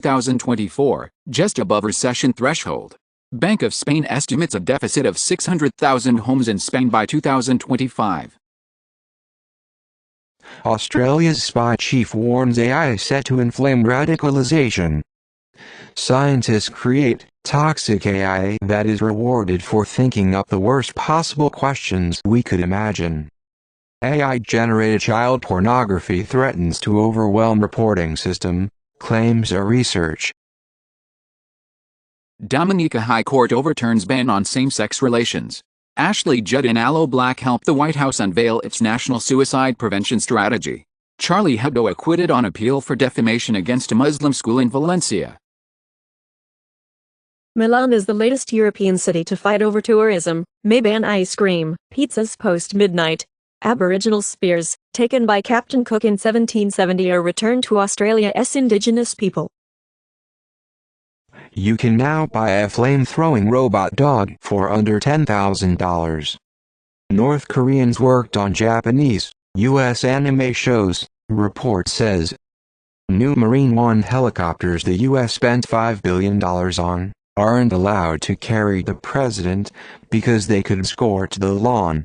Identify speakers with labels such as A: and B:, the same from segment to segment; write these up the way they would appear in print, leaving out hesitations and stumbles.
A: 2024, just above recession threshold. Bank of Spain estimates a deficit of 600,000 homes in Spain by 2025.
B: Australia's spy chief warns AI is set to inflame radicalization. Scientists create toxic AI that is rewarded for thinking up the worst possible questions we could imagine. AI-generated child pornography threatens to overwhelm reporting system, claims a research.
A: Dominica High Court overturns ban on same-sex relations. Ashley Judd and Aloe Black help the White House unveil its national suicide prevention strategy. Charlie Hebdo acquitted on appeal for defamation against a Muslim school in Valencia.
C: Milan is the latest European city to fight over tourism, may ban ice cream, pizzas post-midnight. Aboriginal spears, taken by Captain Cook in 1770, are returned to Australia's indigenous people.
B: You can now buy a flame-throwing robot dog for under $10,000. North Koreans worked on Japanese, U.S. anime shows, report says. New Marine One helicopters the U.S. spent $5 billion on aren't allowed to carry the president because they could scorch the lawn.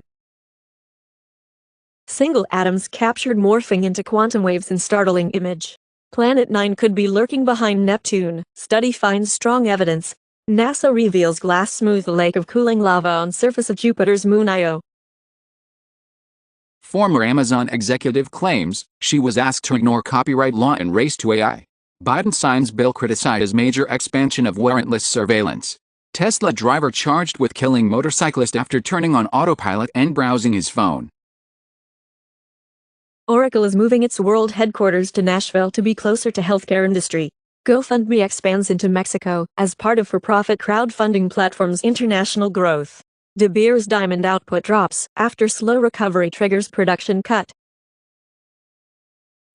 C: Single atoms captured morphing into quantum waves in startling image. Planet 9 could be lurking behind Neptune. Study finds strong evidence. NASA reveals glass smooth lake of cooling lava on surface of Jupiter's moon Io.
A: Former Amazon executive claims she was asked to ignore copyright law and race to AI. Biden signs bill criticizes major expansion of warrantless surveillance. Tesla driver charged with killing motorcyclist after turning on autopilot and browsing his phone.
C: Oracle is moving its world headquarters to Nashville to be closer to healthcare industry. GoFundMe expands into Mexico as part of for-profit crowdfunding platform's international growth. De Beers diamond output drops after slow recovery triggers production cut.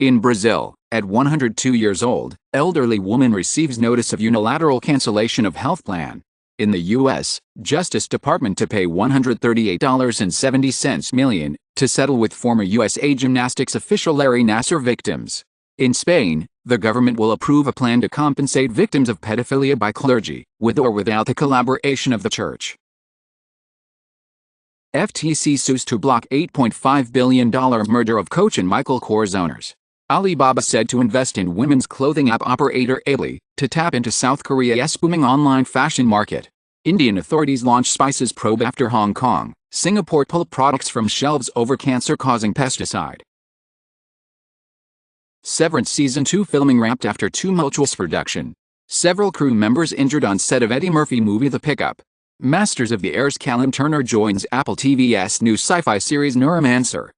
A: In Brazil, at 102 years old, elderly woman receives notice of unilateral cancellation of health plan. In the U.S., Justice Department to pay $138.70 million to settle with former USA gymnastics official Larry Nassar victims. In Spain, the government will approve a plan to compensate victims of pedophilia by clergy, with or without the collaboration of the church. FTC sues to block $8.5 billion merger of Coach and Michael Kors owners. Alibaba said to invest in women's clothing app operator Ali to tap into South Korea's booming online fashion market. Indian authorities launch spices probe after Hong Kong, Singapore pull products from shelves over cancer-causing pesticide. Severance Season 2 filming wrapped after tumultuous production. Several crew members injured on set of Eddie Murphy movie The Pickup. Masters of the Air's Callum Turner joins Apple TV's new sci-fi series Neuromancer.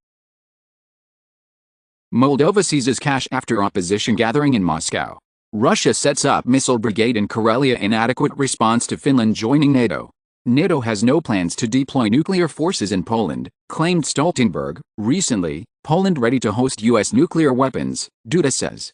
A: Moldova seizes cash after opposition gathering in Moscow. Russia sets up missile brigade in Karelia. Inadequate response to Finland joining NATO. NATO has no plans to deploy nuclear forces in Poland, claimed Stoltenberg. Recently, Poland ready to host U.S. nuclear weapons, Duda says.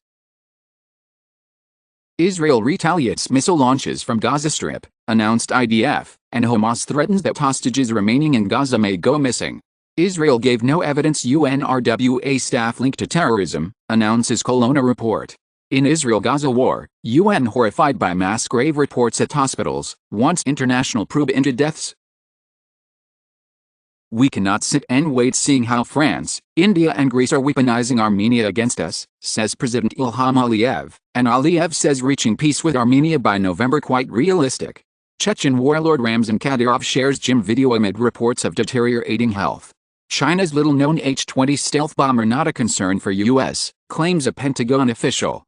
A: Israel retaliates missile launches from Gaza Strip, announced IDF, and Hamas threatens that hostages remaining in Gaza may go missing. Israel gave no evidence UNRWA staff linked to terrorism, announces Colonna report. In Israel-Gaza war, UN horrified by mass grave reports at hospitals, wants international probe into deaths. We cannot sit and wait seeing how France, India and Greece are weaponizing Armenia against us, says President Ilham Aliyev, and Aliyev says reaching peace with Armenia by November quite realistic. Chechen warlord Ramzan Kadyrov shares gym video amid reports of deteriorating health. China's little-known H-20 stealth bomber not a concern for U.S., claims a Pentagon official.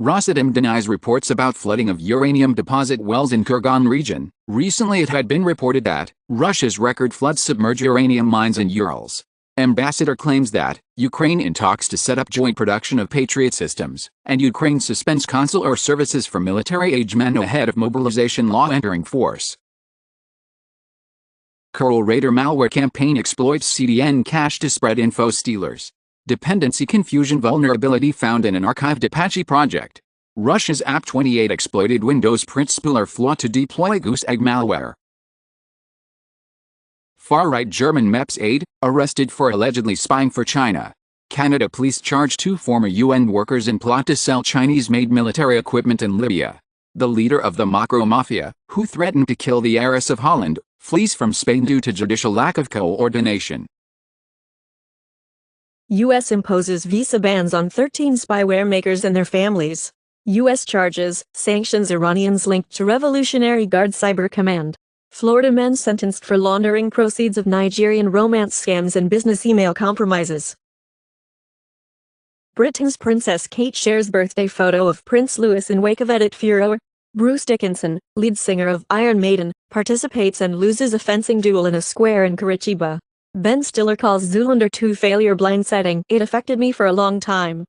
A: Rosatom denies reports about flooding of uranium deposit wells in Kurgan region. Recently it had been reported that Russia's record floods submerge uranium mines in Urals. Ambassador claims that Ukraine in talks to set up joint production of Patriot systems, and Ukraine suspends consular services for military-age men ahead of mobilization law entering force. Curl Raider malware campaign exploits CDN cache to spread info stealers. Dependency confusion vulnerability found in an archived Apache project. Russia's App28 exploited Windows print spooler flaw to deploy goose egg malware. Far-right German MEPS aide, arrested for allegedly spying for China. Canada police charge 2 former UN workers in plot to sell Chinese-made military equipment in Libya. The leader of the macro mafia, who threatened to kill the heiress of Holland, flees from Spain due to judicial lack of coordination.
C: U.S. imposes visa bans on 13 spyware makers and their families. U.S. charges, sanctions Iranians linked to Revolutionary Guard Cyber Command. Florida men sentenced for laundering proceeds of Nigerian romance scams and business email compromises. Britain's Princess Kate shares birthday photo of Prince Louis in wake of edit furor. Bruce Dickinson, lead singer of Iron Maiden, participates and loses a fencing duel in a square in Curitiba. Ben Stiller calls Zoolander 2 failure blindsiding. It affected me for a long time.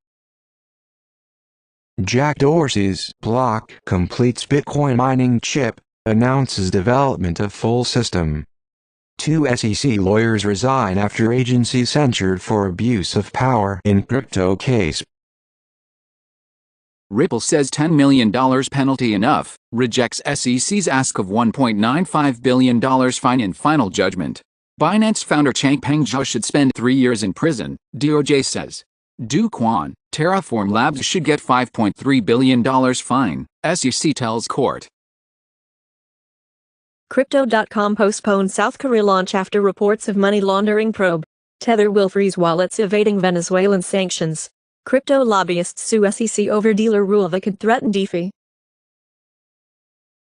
B: Jack Dorsey's block completes Bitcoin mining chip, announces development of full system. 2 SEC lawyers resign after agency censured for abuse of power in crypto case.
A: Ripple says $10 million penalty enough, rejects SEC's ask of $1.95 billion fine in final judgment. Binance founder Changpeng Zhao should spend 3 years in prison, DOJ says. Do Kwon, Terraform Labs should get $5.3 billion fine, SEC tells court.
C: Crypto.com postponed South Korea launch after reports of money laundering probe. Tether will freeze wallets evading Venezuelan sanctions. Crypto lobbyists sue SEC over dealer rule that could threaten DeFi.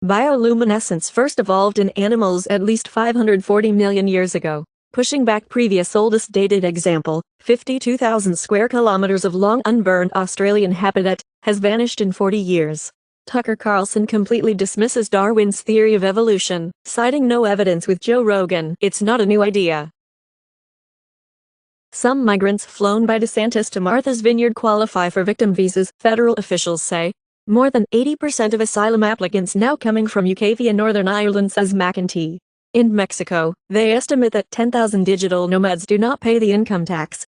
C: Bioluminescence first evolved in animals at least 540 million years ago, pushing back previous oldest dated example. 52,000 square kilometers of long unburned Australian habitat has vanished in 40 years. Tucker Carlson completely dismisses Darwin's theory of evolution, citing no evidence with Joe Rogan. It's not a new idea. Some migrants flown by DeSantis to Martha's Vineyard qualify for victim visas, federal officials say. More than 80% of asylum applicants now coming from UK via Northern Ireland, says McEntee. In Mexico, they estimate that 10,000 digital nomads do not pay the income tax.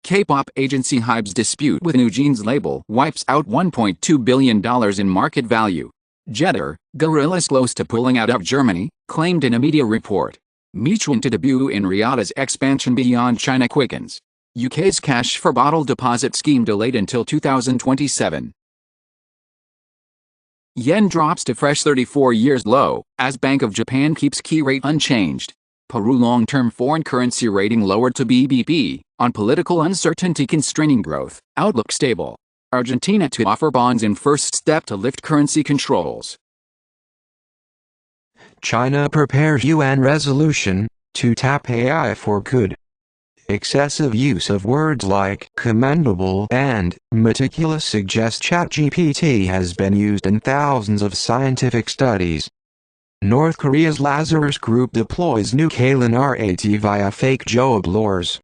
A: K-pop agency Hybe's dispute with New Jeans label wipes out $1.2 billion in market value. Jeter, Gorillaz close to pulling out of Germany, claimed in a media report. Michuan to debut in Rihanna's expansion beyond China quickens. UK's cash for bottle deposit scheme delayed until 2027. Yen drops to fresh 34 years low, as Bank of Japan keeps key rate unchanged. Peru long-term foreign currency rating lowered to BBB, on political uncertainty constraining growth, outlook stable. Argentina to offer bonds in first step to lift currency controls.
B: China prepares UN resolution to tap AI for good. Excessive use of words like commendable and meticulous suggests ChatGPT has been used in thousands of scientific studies. North Korea's Lazarus Group deploys new Kalen RAT via fake job lures.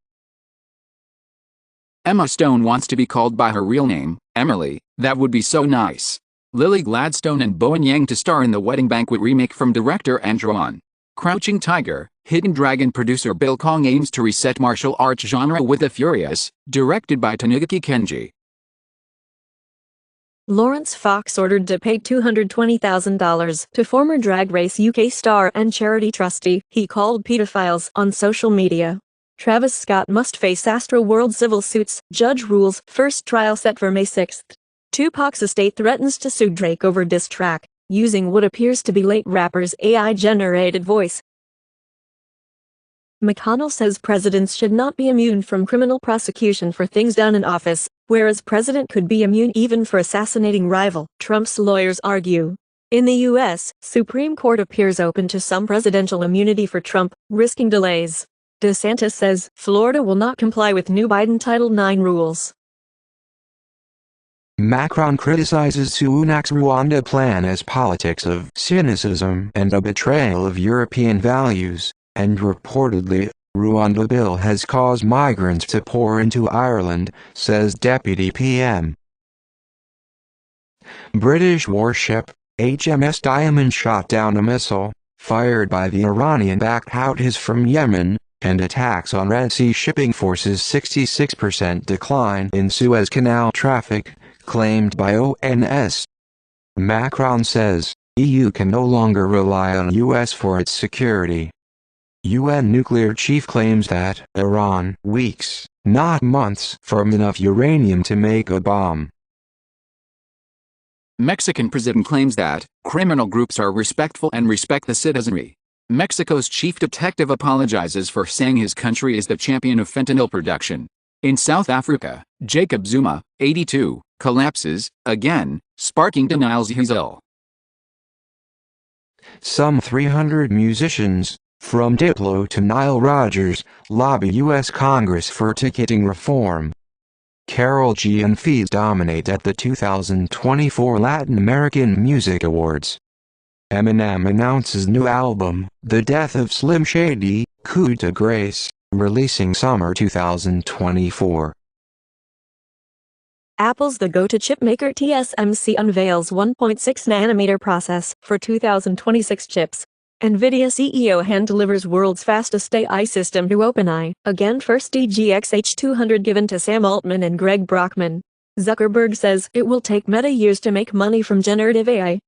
A: Emma Stone wants to be called by her real name, Emily. That would be so nice. Lily Gladstone and Bowen Yang to star in the Wedding Banquet remake from director Andrew An. Crouching Tiger, Hidden Dragon producer Bill Kong aims to reset martial arts genre with The Furious, directed by Taniguchi Kenji.
C: Lawrence Fox ordered to pay $220,000 to former Drag Race UK star and charity trustee he called pedophiles on social media. Travis Scott must face Astroworld civil suits, judge rules, first trial set for May 6. Tupac's estate threatens to sue Drake over diss track, using what appears to be late rapper's AI-generated voice. McConnell says presidents should not be immune from criminal prosecution for things done in office, whereas president could be immune even for assassinating rival, Trump's lawyers argue. In the U.S., Supreme Court appears open to some presidential immunity for Trump, risking delays. DeSantis says Florida will not comply with new Biden Title IX rules.
B: Macron criticizes Sunak's Rwanda plan as politics of cynicism and a betrayal of European values, and reportedly, Rwanda bill has caused migrants to pour into Ireland, says Deputy PM. British warship, HMS Diamond shot down a missile, fired by the Iranian-backed Houthis from Yemen, and attacks on Red Sea shipping forces 66% decline in Suez Canal traffic, claimed by ONS. Macron says, EU can no longer rely on US for its security. UN nuclear chief claims that Iran weeks, not months, firm enough uranium to make a bomb.
A: Mexican president claims that criminal groups are respectful and respect the citizenry. Mexico's chief detective apologizes for saying his country is the champion of fentanyl production. In South Africa, Jacob Zuma, 82, collapses, again, sparking denials he's ill.
B: Some 300 musicians, from Diplo to Nile Rodgers, lobby U.S. Congress for ticketing reform. Karol G and Fees dominate at the 2024 Latin American Music Awards. Eminem announces new album, The Death of Slim Shady, Coup de Grace, releasing summer 2024.
C: Apple's The Go-To chipmaker TSMC unveils 1.6nm process for 2026 chips. NVIDIA CEO hand delivers world's fastest AI system to OpenAI, again first DGX H200 given to Sam Altman and Greg Brockman. Zuckerberg says it will take Meta years to make money from generative AI.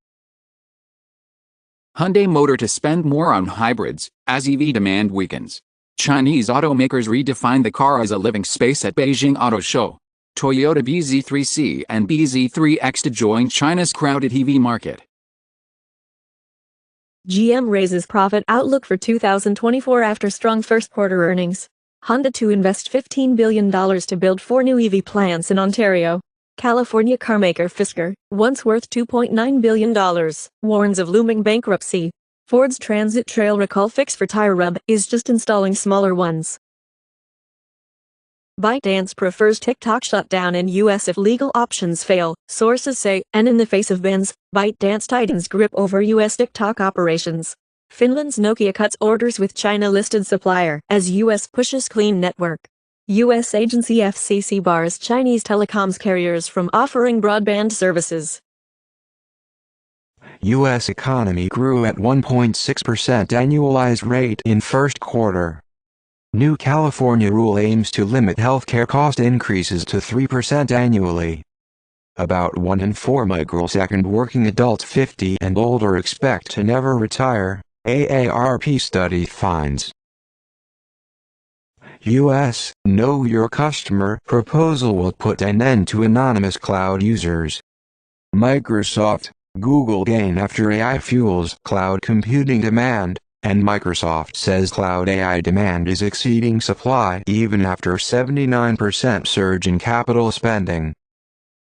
A: Hyundai Motor to spend more on hybrids, as EV demand weakens. Chinese automakers redefine the car as a living space at Beijing Auto Show. Toyota BZ3C and BZ3X to join China's crowded EV market.
C: GM raises profit outlook for 2024 after strong first-quarter earnings. Honda to invest $15 billion to build 4 new EV plants in Ontario. California carmaker Fisker, once worth $2.9 billion, warns of looming bankruptcy. Ford's Transit Trail recall fix for tire rub is just installing smaller ones. ByteDance prefers TikTok shutdown in US if legal options fail, sources say, and in the face of bans, ByteDance tightens grip over US TikTok operations. Finland's Nokia cuts orders with China-listed supplier as US pushes clean network. US agency FCC bars Chinese telecoms carriers from offering broadband services.
B: U.S. economy grew at 1.6% annualized rate in first quarter. New California rule aims to limit healthcare cost increases to 3% annually. About 1 in 4 microsecond working adults 50 and older expect to never retire, AARP study finds. U.S. Know Your Customer proposal will put an end to anonymous cloud users. Microsoft, Google gain after AI fuels cloud computing demand, and Microsoft says cloud AI demand is exceeding supply even after 79% surge in capital spending.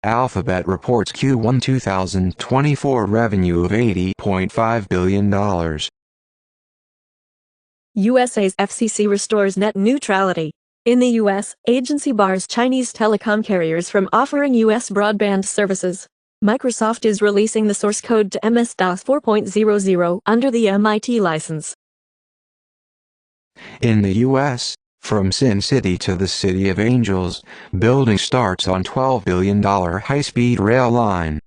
B: Alphabet reports Q1 2024 revenue of $80.5 billion.
C: USA's FCC restores net neutrality. In the U.S., agency bars Chinese telecom carriers from offering U.S. broadband services. Microsoft is releasing the source code to MS-DOS 4.00 under the MIT license.
B: In the U.S., from Sin City to the City of Angels, building starts on $12 billion high-speed rail line.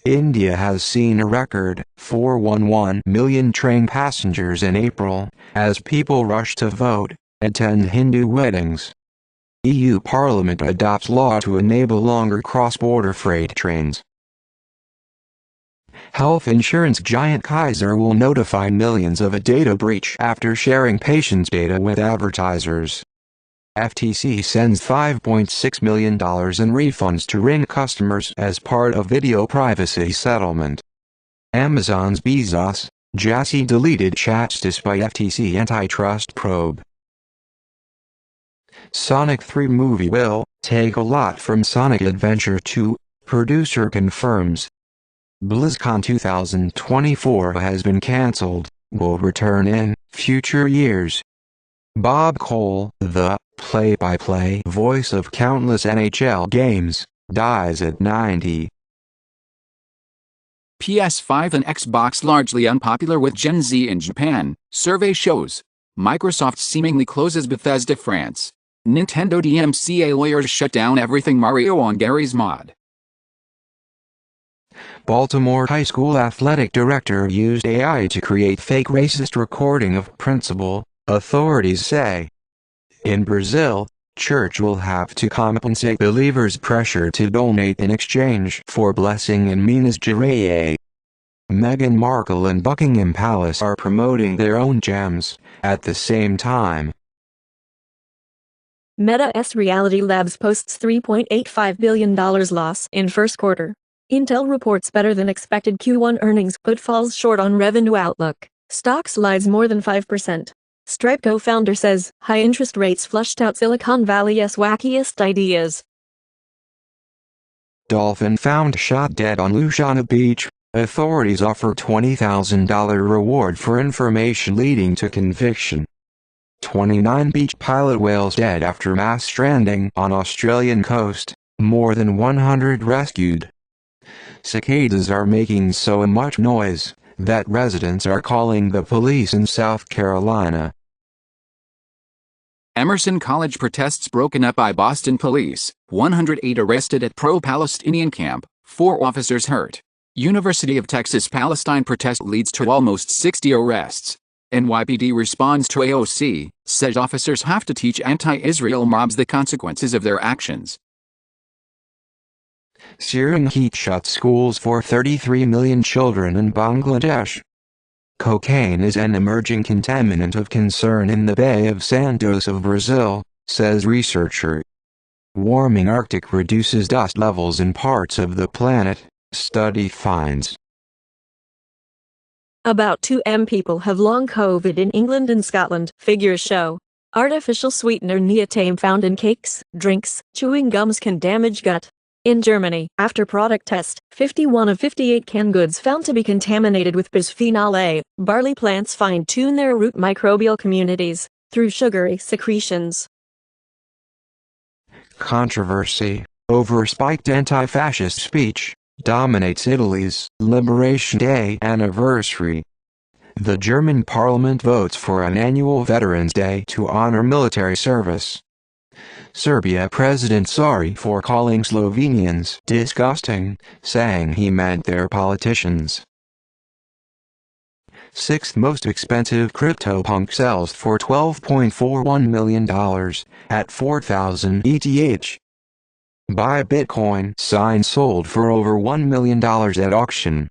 B: India has seen a record 411 million train passengers in April, as people rush to vote, attend Hindu weddings. EU Parliament adopts law to enable longer cross-border freight trains. Health insurance giant Kaiser will notify millions of a data breach after sharing patients' data with advertisers. FTC sends $5.6 million in refunds to Ring customers as part of video privacy settlement. Amazon's Bezos, Jassy deleted chats despite FTC antitrust probe. Sonic 3 movie will take a lot from Sonic Adventure 2, producer confirms. BlizzCon 2024 has been cancelled, will return in future years. Bob Cole, the play-by-play voice of countless NHL games, dies at 90.
A: PS5 and Xbox largely unpopular with Gen Z in Japan, survey shows. Microsoft seemingly closes Bethesda France. Nintendo DMCA lawyers shut down everything Mario on Gary's Mod.
B: Baltimore High School athletic director used AI to create fake racist recording of principal, authorities say. In Brazil, church will have to compensate believers' pressure to donate in exchange for blessing in Minas Gerais. Meghan Markle and Buckingham Palace are promoting their own gems at the same time.
C: Meta's Reality Labs posts $3.85 billion loss in first quarter. Intel reports better than expected Q1 earnings but falls short on revenue outlook. Stock slides more than 5%. Stripe co-founder says high interest rates flushed out Silicon Valley's wackiest ideas.
B: Dolphin found shot dead on Louisiana beach. Authorities offer $20,000 reward for information leading to conviction. 29 beach pilot whales dead after mass stranding on Australian coast. More than 100 rescued. Cicadas are making so much noise that residents are calling the police in South Carolina.
A: Emerson College protests broken up by Boston police, 108 arrested at pro-Palestinian camp, 4 officers hurt. University of Texas Palestine protest leads to almost 60 arrests. NYPD responds to AOC, says officers have to teach anti-Israel mobs the consequences of their actions.
B: Searing heat shuts schools for 33 million children in Bangladesh. Cocaine is an emerging contaminant of concern in the Bay of Santos of Brazil, says researcher. Warming Arctic reduces dust levels in parts of the planet, study finds.
C: About 2 million people have long COVID in England and Scotland, figures show. Artificial sweetener neotame found in cakes, drinks, chewing gums can damage gut. In Germany, after product test, 51 of 58 canned goods found to be contaminated with bisphenol A. Barley plants fine-tune their root microbial communities through sugary secretions.
B: Controversy over spiked anti-fascist speech dominates Italy's Liberation Day anniversary. The German parliament votes for an annual Veterans Day to honor military service. Serbia president sorry for calling Slovenians disgusting, saying he meant their politicians. 6th most expensive CryptoPunk sells for $12.41 million at 4,000 ETH. Buy Bitcoin sign sold for over $1 million at auction.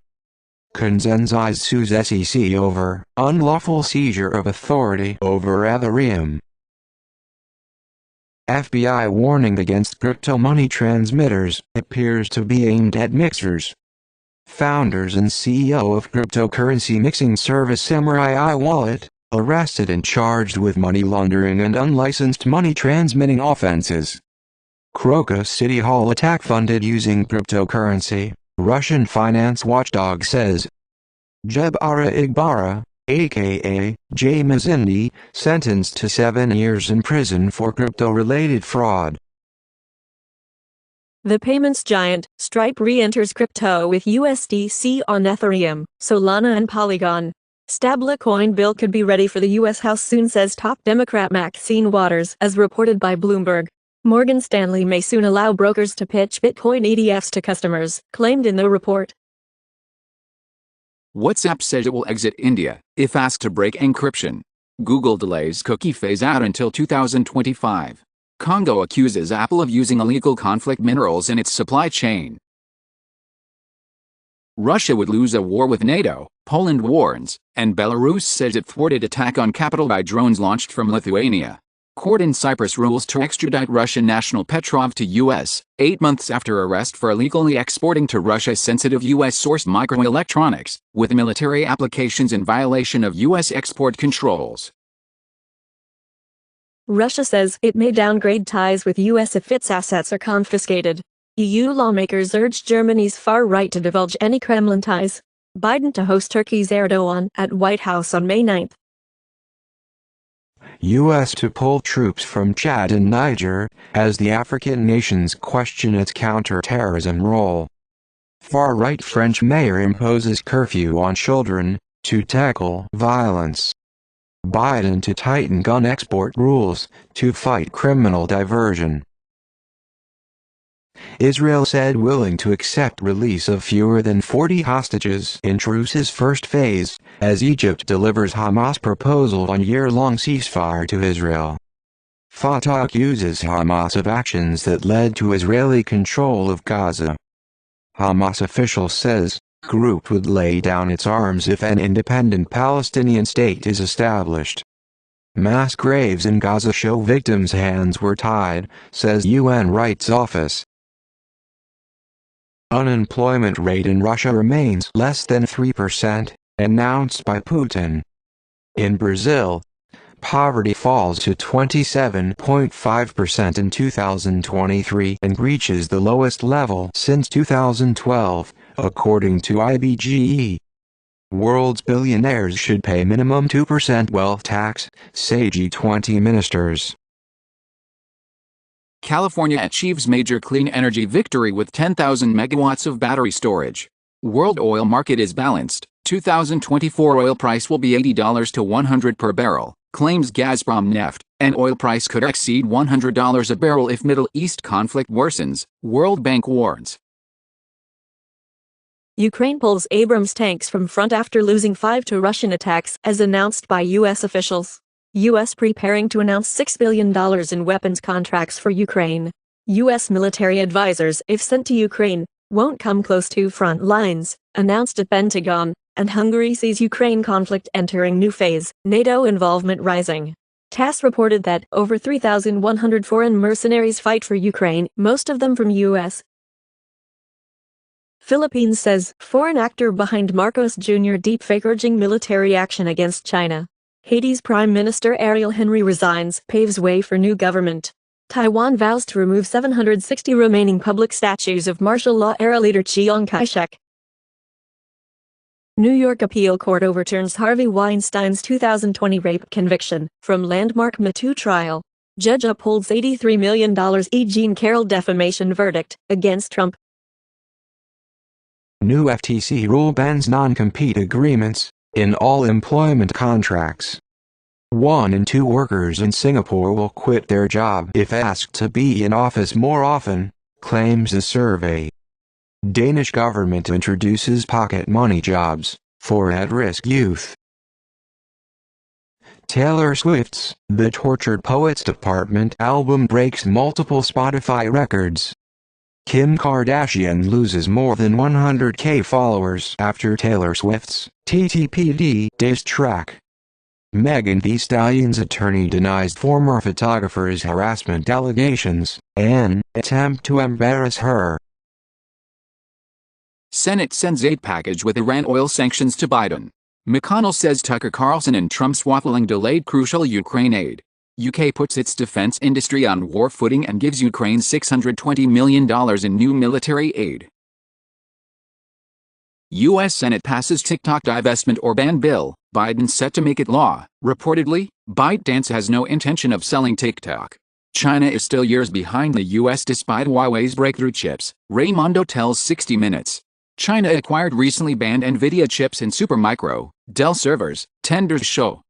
B: Consensus sues SEC over unlawful seizure of authority over Ethereum. FBI warning against crypto money transmitters appears to be aimed at mixers. Founders and CEO of cryptocurrency mixing service Samurai Wallet, arrested and charged with money laundering and unlicensed money transmitting offenses. Crocus City Hall attack funded using cryptocurrency, Russian finance watchdog says. Jebara Igbara, aka Jay Mazindi, sentenced to 7 years in prison for crypto-related fraud.
C: The payments giant, Stripe re-enters crypto with USDC on Ethereum, Solana and Polygon. Stablecoin bill could be ready for the U.S. House soon, says top Democrat Maxine Waters, as reported by Bloomberg. Morgan Stanley may soon allow brokers to pitch Bitcoin ETFs to customers, claimed in the report.
A: WhatsApp says it will exit India if asked to break encryption. Google delays cookie phase-out until 2025. Congo accuses Apple of using illegal conflict minerals in its supply chain. Russia would lose a war with NATO, Poland warns, and Belarus says it thwarted attack on capital by drones launched from Lithuania. Court in Cyprus rules to extradite Russian national Petrov to U.S., 8 months after arrest for illegally exporting to Russia sensitive U.S.-sourced microelectronics, with military applications in violation of U.S. export controls.
C: Russia says it may downgrade ties with U.S. if its assets are confiscated. EU lawmakers urge Germany's far right to divulge any Kremlin ties. Biden to host Turkey's Erdogan at White House on May 9.
B: U.S. to pull troops from Chad and Niger, as the African nations question its counter-terrorism role. Far-right French mayor imposes curfew on children, to tackle violence. Biden to tighten gun export rules, to fight criminal diversion. Israel said willing to accept release of fewer than 40 hostages in truce's first phase, as Egypt delivers Hamas proposal on year-long ceasefire to Israel. Fatah accuses Hamas of actions that led to Israeli control of Gaza. Hamas official says, group would lay down its arms if an independent Palestinian state is established. Mass graves in Gaza show victims' hands were tied, says UN Rights Office. Unemployment rate in Russia remains less than 3%, announced by Putin. In Brazil, poverty falls to 27.5% in 2023 and reaches the lowest level since 2012, according to IBGE. World's billionaires should pay minimum 2% wealth tax, say G20 ministers.
A: California achieves major clean energy victory with 10,000 megawatts of battery storage. World oil market is balanced. 2024 oil price will be $80 to $100 per barrel, claims Gazprom Neft, and oil price could exceed $100 a barrel if Middle East conflict worsens, World Bank warns.
C: Ukraine pulls Abrams tanks from front after losing 5 to Russian attacks, as announced by U.S. officials. U.S. preparing to announce $6 billion in weapons contracts for Ukraine. U.S. military advisors, if sent to Ukraine, won't come close to front lines, announced at Pentagon, and Hungary sees Ukraine conflict entering new phase, NATO involvement rising. TASS reported that over 3,100 foreign mercenaries fight for Ukraine, most of them from U.S. Philippines says foreign actor behind Marcos Jr. deepfake urging military action against China. Haiti's Prime Minister Ariel Henry resigns, paves way for new government. Taiwan vows to remove 760 remaining public statues of martial law-era leader Chiang Kai-shek. New York appeal court overturns Harvey Weinstein's 2020 rape conviction from landmark Me Too trial. Judge upholds $83 million E. Jean Carroll defamation verdict against Trump.
B: New FTC rule bans non-compete agreements in all employment contracts. 1 in 2 workers in Singapore will quit their job if asked to be in office more often, claims a survey. Danish government introduces pocket money jobs for at-risk youth. Taylor Swift's The Tortured Poets Department album breaks multiple Spotify records. Kim Kardashian loses more than 100K followers after Taylor Swift's TTPD diss track. Megan Thee Stallion's attorney denies former photographer's harassment allegations, an attempt to embarrass her.
A: Senate sends aid package with Iran oil sanctions to Biden. McConnell says Tucker Carlson and Trump's waffling delayed crucial Ukraine aid. UK puts its defense industry on war footing and gives Ukraine $620 million in new military aid. U.S. Senate passes TikTok divestment or ban bill, Biden set to make it law. Reportedly, ByteDance has no intention of selling TikTok. China is still years behind the U.S. despite Huawei's breakthrough chips, Raimondo tells 60 Minutes. China acquired recently banned NVIDIA chips in Supermicro, Dell servers, tenders show.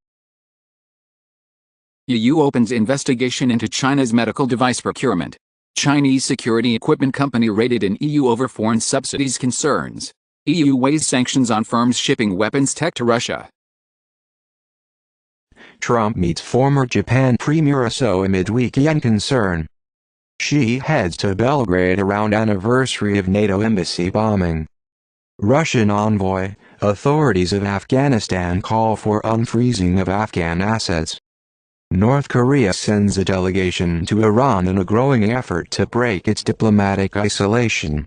A: EU opens investigation into China's medical device procurement. Chinese security equipment company raided in EU over foreign subsidies concerns. EU weighs sanctions on firms shipping weapons tech to Russia.
B: Trump meets former Japan Premier Aso amid weekend concern. She heads to Belgrade around anniversary of NATO embassy bombing. Russian envoy, authorities of Afghanistan call for unfreezing of Afghan assets. North Korea sends a delegation to Iran in a growing effort to break its diplomatic isolation.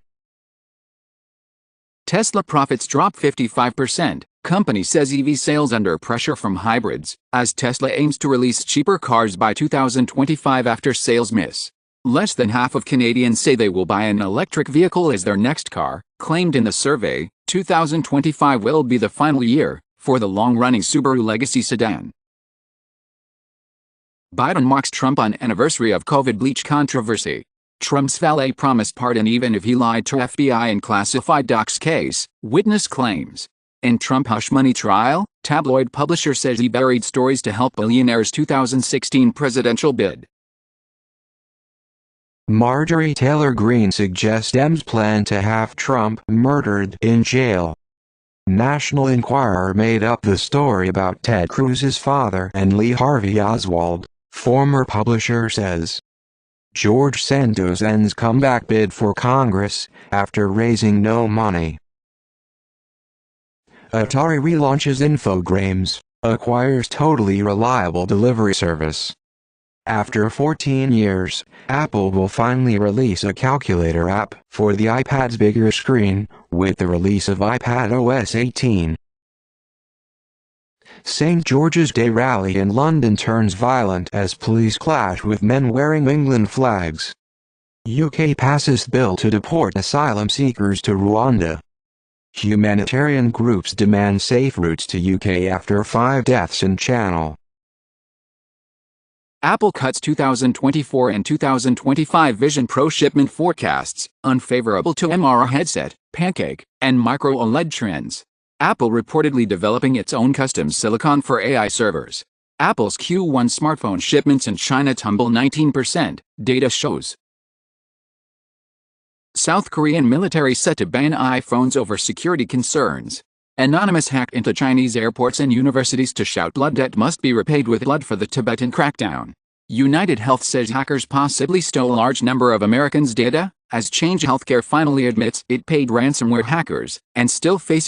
A: Tesla profits drop 55%. Company says EV sales under pressure from hybrids, as Tesla aims to release cheaper cars by 2025 after sales miss. Less than half of Canadians say they will buy an electric vehicle as their next car, claimed in the survey. 2025 will be the final year for the long-running Subaru Legacy sedan. Biden mocks Trump on anniversary of COVID bleach controversy. Trump's valet promised pardon even if he lied to FBI in classified docs case, witness claims. In Trump hush money trial, tabloid publisher says he buried stories to help billionaires' 2016 presidential bid.
B: Marjorie Taylor Greene suggests Dems plan to have Trump murdered in jail. National Enquirer made up the story about Ted Cruz's father and Lee Harvey Oswald, former publisher says. George Santos ends comeback bid for Congress after raising no money. Atari relaunches Infogrames, acquires totally reliable delivery service. After 14 years, Apple will finally release a calculator app for the iPad's bigger screen, with the release of iPadOS 18. St. George's Day rally in London turns violent as police clash with men wearing England flags. UK passes bill to deport asylum seekers to Rwanda. Humanitarian groups demand safe routes to UK after 5 deaths in Channel.
A: Apple cuts 2024 and 2025 Vision Pro shipment forecasts, unfavorable to MR headset, pancake, and micro OLED trends. Apple reportedly developing its own custom silicon for AI servers. Apple's Q1 smartphone shipments in China tumble 19%, data shows. South Korean military set to ban iPhones over security concerns. Anonymous hack into Chinese airports and universities to shout blood debt must be repaid with blood for the Tibetan crackdown. United Health says hackers possibly stole a large number of Americans' data, as Change Healthcare finally admits it paid ransomware hackers, and still faces